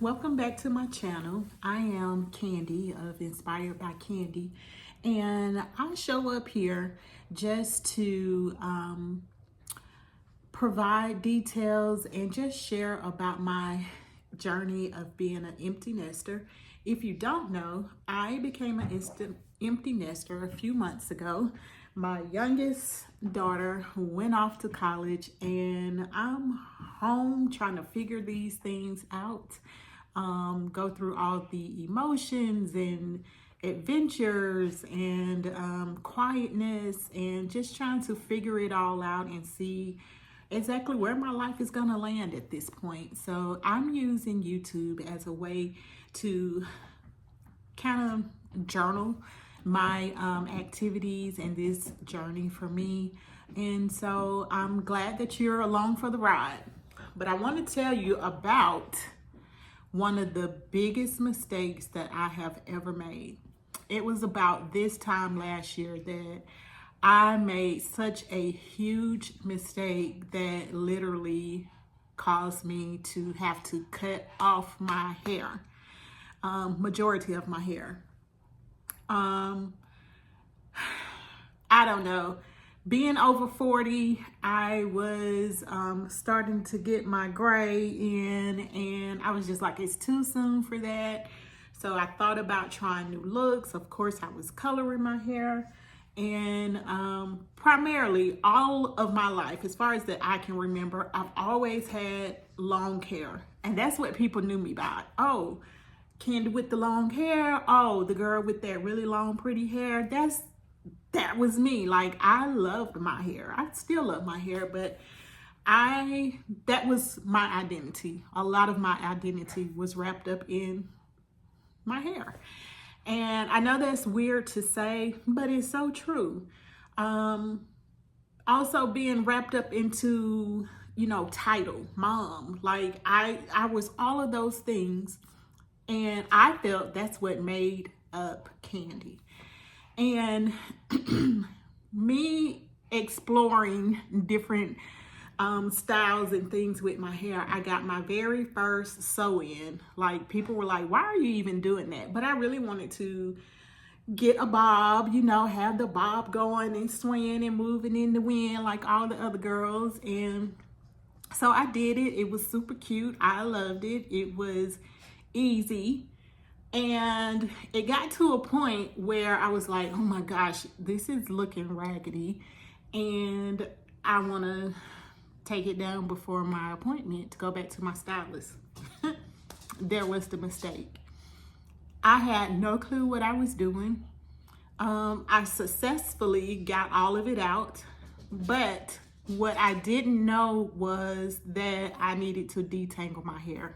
welcome back to my channel. I am Candy of Inspired by Candy, and I show up here just to provide details and just share about my journey of being an empty nester. If you don't know, I became an empty nester a few months ago. My youngest daughter went off to college, and I'm home trying to figure these things out, go through all the emotions and adventures and quietness, and just trying to figure it all out and see exactly where my life is going to land at this point. So I'm using YouTube as a way to kind of journal my activities and this journey for me. And so I'm glad that you're along for the ride. But I want to tell you about one of the biggest mistakes that I have ever made. It was about this time last year that I made such a huge mistake that literally caused me to have to cut off my hair, majority of my hair. I don't know. Being over 40, I was starting to get my gray in, and I was just like, it's too soon for that. So I thought about trying new looks. Of course, I was coloring my hair. And primarily all of my life, as far as that I can remember, I've always had long hair. And that's what people knew me by. Oh, Candy with the long hair. Oh, the girl with that really long, pretty hair. That was me. Like, I loved my hair. I still love my hair, but that was my identity. A lot of my identity was wrapped up in my hair. And I know that's weird to say, but it's so true. Also being wrapped up into, title, mom. Like, I was all of those things. And I felt that's what made up Candy. And me exploring different styles and things with my hair, I got my very first sew-in. Like, people were like, why are you even doing that? But I really wanted to get a bob, have the bob going and swaying and moving in the wind like all the other girls. And so I did it. It was super cute. I loved it. It was easy. And it got to a point where I was like, oh my gosh, this is looking raggedy, and I want to take it down before my appointment to go back to my stylist. There was the mistake. I had no clue what I was doing. I successfully got all of it out, but what I didn't know was that I needed to detangle my hair.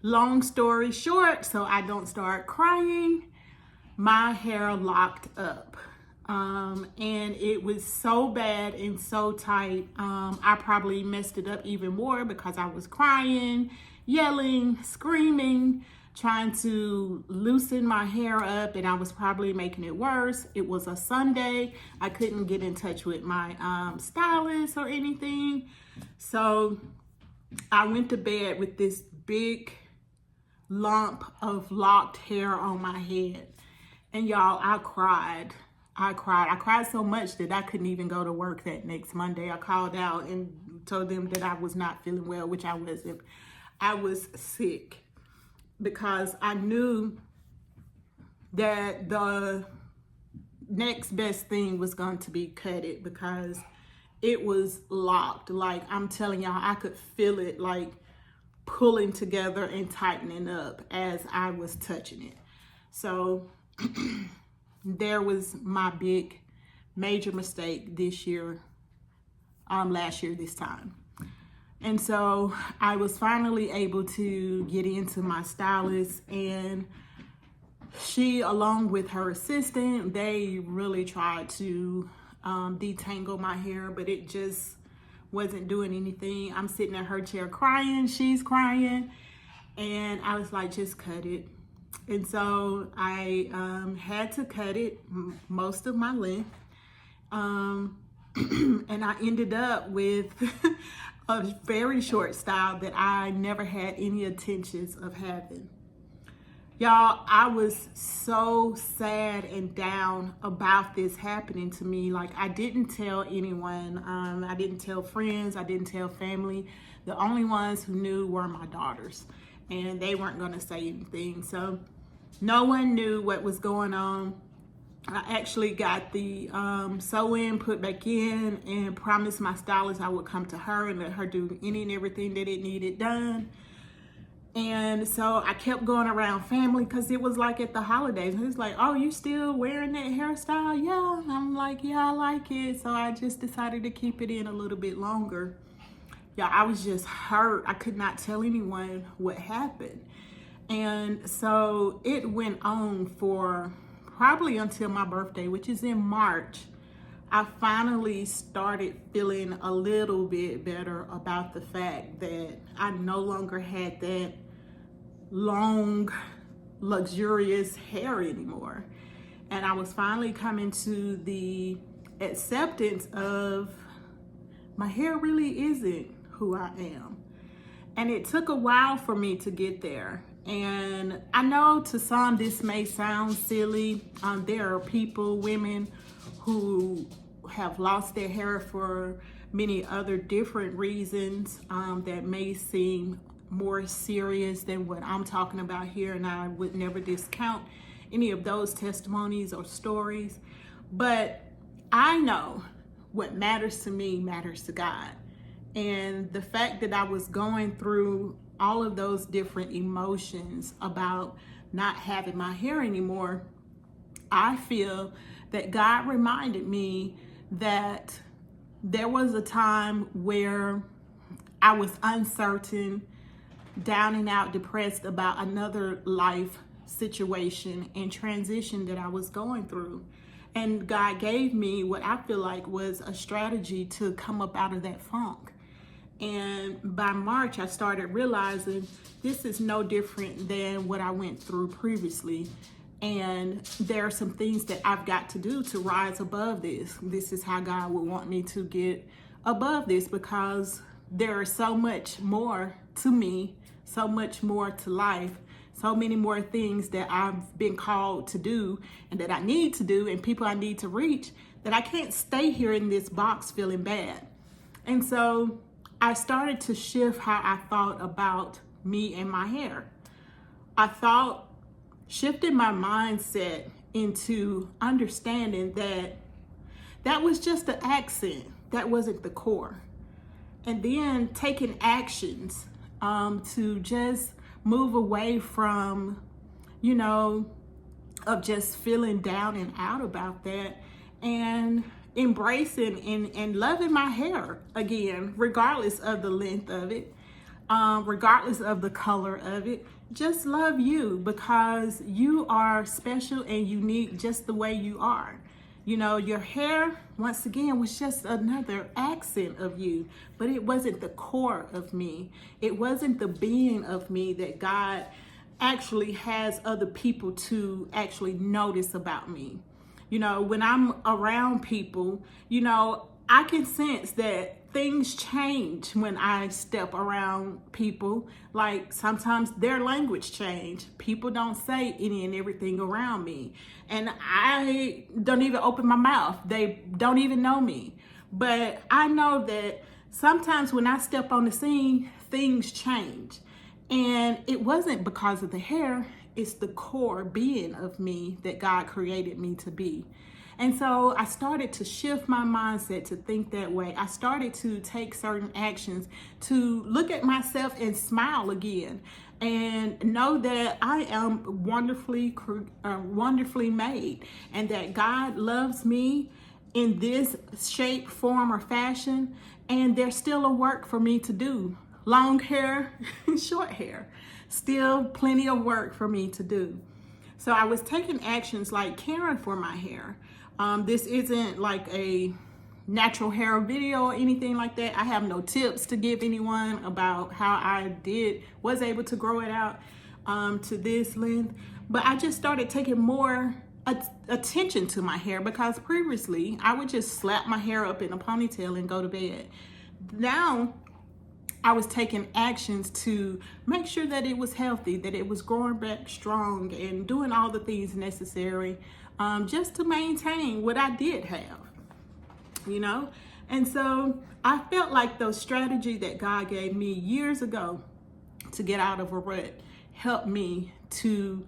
Long story short, so I don't start crying, my hair locked up. And it was so bad and so tight. I probably messed it up even more because I was crying, yelling, screaming, trying to loosen my hair up, and I was probably making it worse. It was a Sunday. I couldn't get in touch with my stylist or anything. So I went to bed with this big lump of locked hair on my head. And y'all, I cried so much that I couldn't even go to work that next Monday. I called out and told them that I was not feeling well, which I wasn't. I was sick because I knew that the next best thing was going to be cut it, because it was locked. Like, I'm telling y'all, I could feel it like pulling together and tightening up as I was touching it. So there was my big major mistake this year, last year this time. And so I was finally able to get into my stylist, and she, along with her assistant, they really tried to detangle my hair, but it just wasn't doing anything. I'm sitting in her chair crying, she's crying, and I was like, just cut it. And so I had to cut it most of my length. And I ended up with a very short style that I never had any intentions of having. Y'all, I was so sad and down about this happening to me. Like, I didn't tell anyone. I didn't tell friends. I didn't tell family. The only ones who knew were my daughters, and they weren't going to say anything. So no one knew what was going on. I actually got the sew-in put back in and promised my stylist I would come to her and let her do any and everything that it needed done. And so I kept going around family because it was like at the holidays. It was like, oh, you still wearing that hairstyle? Yeah. I'm like, yeah, I like it. So I just decided to keep it in a little bit longer. Yeah, I was just hurt. I could not tell anyone what happened. And so it went on for probably until my birthday, which is in March. I finally started feeling a little bit better about the fact that I no longer had that long, luxurious hair anymore. And I was finally coming to the acceptance of my hair really isn't who I am. And it took a while for me to get there. And I know to some this may sound silly. There are people, women, who have lost their hair for many other different reasons that may seem more serious than what I'm talking about here. And I would never discount any of those testimonies or stories. But I know what matters to me matters to God. And the fact that I was going through all of those different emotions about not having my hair anymore, I feel that God reminded me that there was a time where I was uncertain, down and out, depressed about another life situation and transition that I was going through. And God gave me what I feel like was a strategy to come up out of that funk. And by March, I started realizing this is no different than what I went through previously. And there are some things that I've got to do to rise above this. This is how God would want me to get above this, because there is so much more to me, so much more to life, so many more things that I've been called to do and that I need to do and people I need to reach, that I can't stay here in this box feeling bad. And so I started to shift how I thought about me and my hair. Shifted my mindset into understanding that that was just the accent, that wasn't the core. And then taking actions to just move away from, of just feeling down and out about that, and embracing and loving my hair again, regardless of the length of it, regardless of the color of it. Just love you, because you are special and unique just the way you are. Your hair, once again, was just another accent of you, but it wasn't the core of me. It wasn't the being of me that God actually has other people to actually notice about me. When I'm around people, I can sense that things change when I step around people. Like, sometimes their language change. People don't say any and everything around me. And I don't even open my mouth. They don't even know me. But I know that sometimes when I step on the scene, things change. And it wasn't because of the hair. It's the core being of me that God created me to be. And so I started to shift my mindset to think that way. I started to take certain actions to look at myself and smile again and know that I am wonderfully made, and that God loves me in this shape, form, or fashion. And there's still a work for me to do. Long hair, short hair, still plenty of work for me to do. So I was taking actions like caring for my hair. This isn't like a natural hair video or anything like that. I have no tips to give anyone about how I was able to grow it out to this length. But I just started taking more attention to my hair, because previously I would just slap my hair up in a ponytail and go to bed. Now I was taking actions to make sure that it was healthy, that it was growing back strong, and doing all the things necessary just to maintain what I did have, you know? And so I felt like the strategy that God gave me years ago to get out of a rut helped me to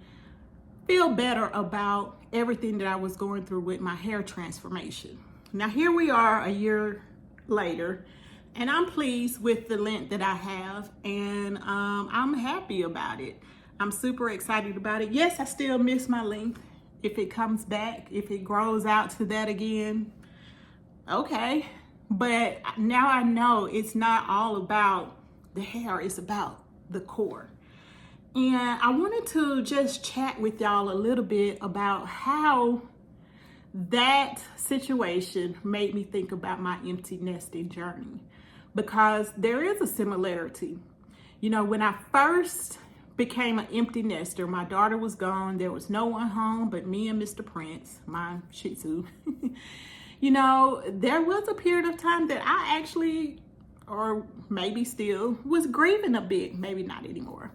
feel better about everything that I was going through with my hair transformation. Now, here we are a year later, and I'm pleased with the length that I have, and I'm happy about it. I'm super excited about it. Yes, I still miss my length. If it comes back, if it grows out to that again, okay. But now I know it's not all about the hair, it's about the core. And I wanted to just chat with y'all a little bit about how that situation made me think about my empty nesting journey, because there is a similarity. You know, when I first became an empty nester, my daughter was gone. There was no one home but me and Mr. Prince, my Shih Tzu. You know, there was a period of time that I actually, or maybe still, was grieving a bit. Maybe not anymore.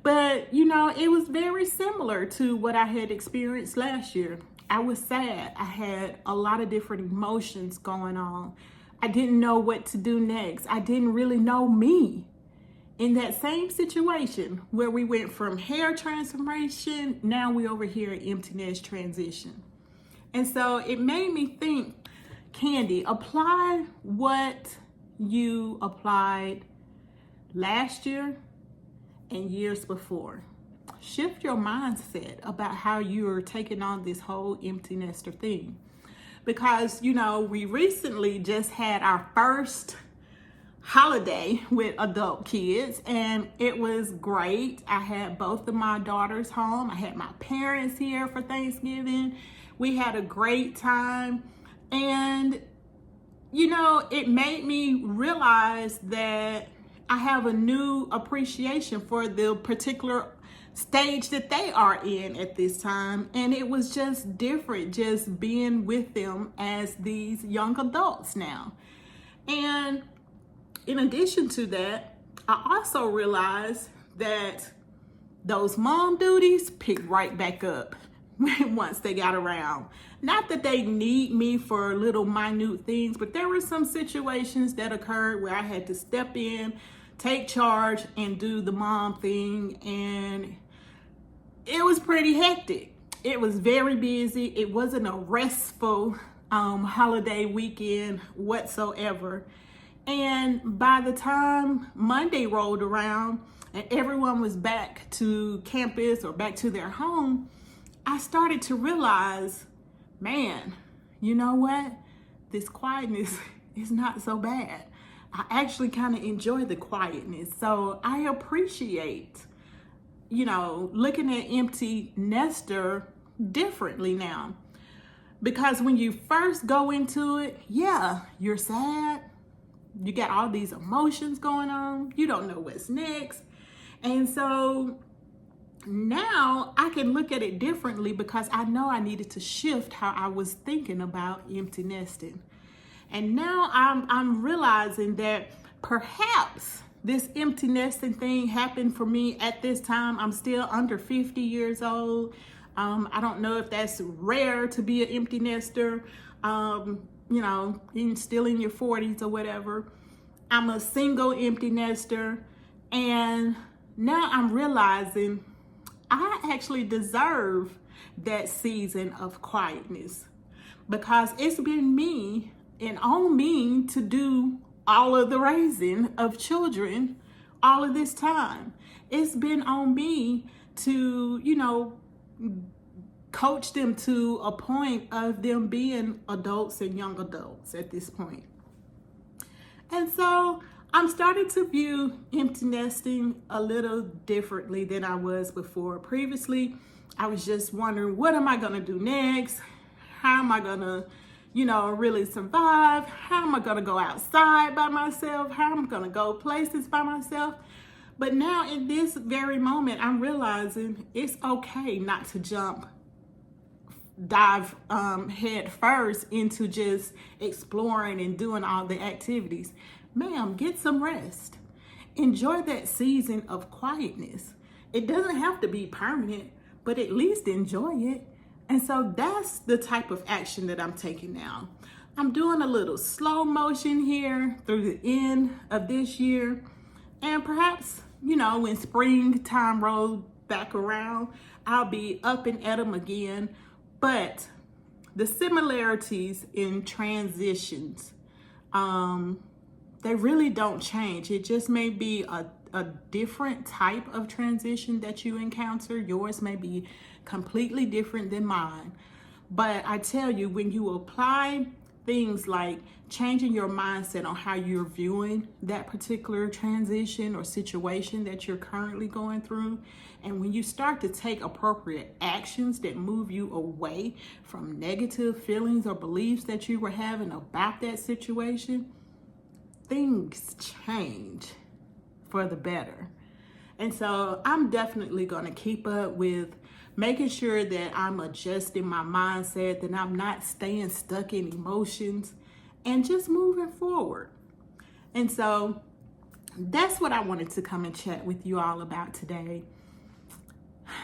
But, you know, it was very similar to what I had experienced last year. I was sad. I had a lot of different emotions going on. I didn't know what to do next. I didn't really know me. In that same situation where we went from hair transformation, now we over here at empty nest transition. And so it made me think, Candy, apply what you applied last year and years before. Shift your mindset about how you're taking on this whole empty nester thing. Because, you know, we recently just had our first holiday with adult kids, and it was great. I had both of my daughters home. I had my parents here for Thanksgiving. We had a great time. And, you know, it made me realize that I have a new appreciation for the particular stage that they are in at this time. And it was just different just being with them as these young adults now. And in addition to that, I also realized that those mom duties pick right back up once they got around. Not that they need me for little minute things, but there were some situations that occurred where I had to step in, take charge, and do the mom thing. And it was pretty hectic. It was very busy. It wasn't a restful holiday weekend whatsoever. And by the time Monday rolled around and everyone was back to campus or back to their home, I started to realize, man, you know what? This quietness is not so bad. I actually kind of enjoy the quietness. So I appreciate, you know, looking at empty nester differently now. Because when you first go into it, yeah, you're sad. You got all these emotions going on. You don't know what's next. And so now I can look at it differently because I know I needed to shift how I was thinking about empty nesting. And now I'm realizing that perhaps this empty nesting thing happened for me at this time. I'm still under 50 years old. I don't know if that's rare to be an empty nester. You know, still in your 40s or whatever. I'm a single empty nester. And now I'm realizing I actually deserve that season of quietness, because it's been me and on me to do all of the raising of children all of this time. It's been on me to, you know, coach them to a point of them being adults and young adults at this point. And so I'm starting to view empty nesting a little differently than I was before. Previously, I was just wondering, what am I going to do next? How am I going to, you know, really survive? How am I going to go outside by myself? How am I going to go places by myself? But now in this very moment, I'm realizing it's okay not to dive head first into just exploring and doing all the activities. Ma'am, get some rest. enjoy that season of quietness. It doesn't have to be permanent, but at least enjoy it. And so that's the type of action that I'm taking now. I'm doing a little slow motion here through the end of this year. And perhaps, when springtime rolls back around, I'll be up and at 'em again. But the similarities in transitions, they really don't change. It just may be a different type of transition that you encounter. Yours may be completely different than mine. But I tell you, when you apply things like changing your mindset on how you're viewing that particular transition or situation that you're currently going through, and when you start to take appropriate actions that move you away from negative feelings or beliefs that you were having about that situation, things change for the better. And so I'm definitely going to keep up with making sure that I'm adjusting my mindset, that I'm not staying stuck in emotions, and just moving forward. And so that's what I wanted to come and chat with you all about today.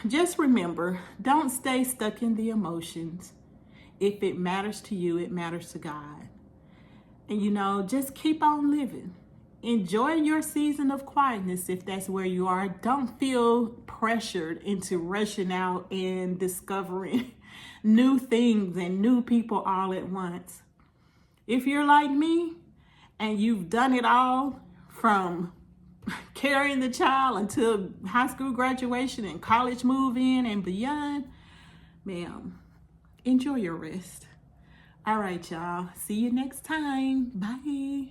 Just remember, don't stay stuck in the emotions. If it matters to you, it matters to God. And just keep on living. Enjoy your season of quietness if that's where you are. Don't feel pressured into rushing out and discovering new things and new people all at once. If you're like me and you've done it all from carrying the child until high school graduation and college move-in and beyond, ma'am, enjoy your rest. All right, y'all. See you next time. Bye.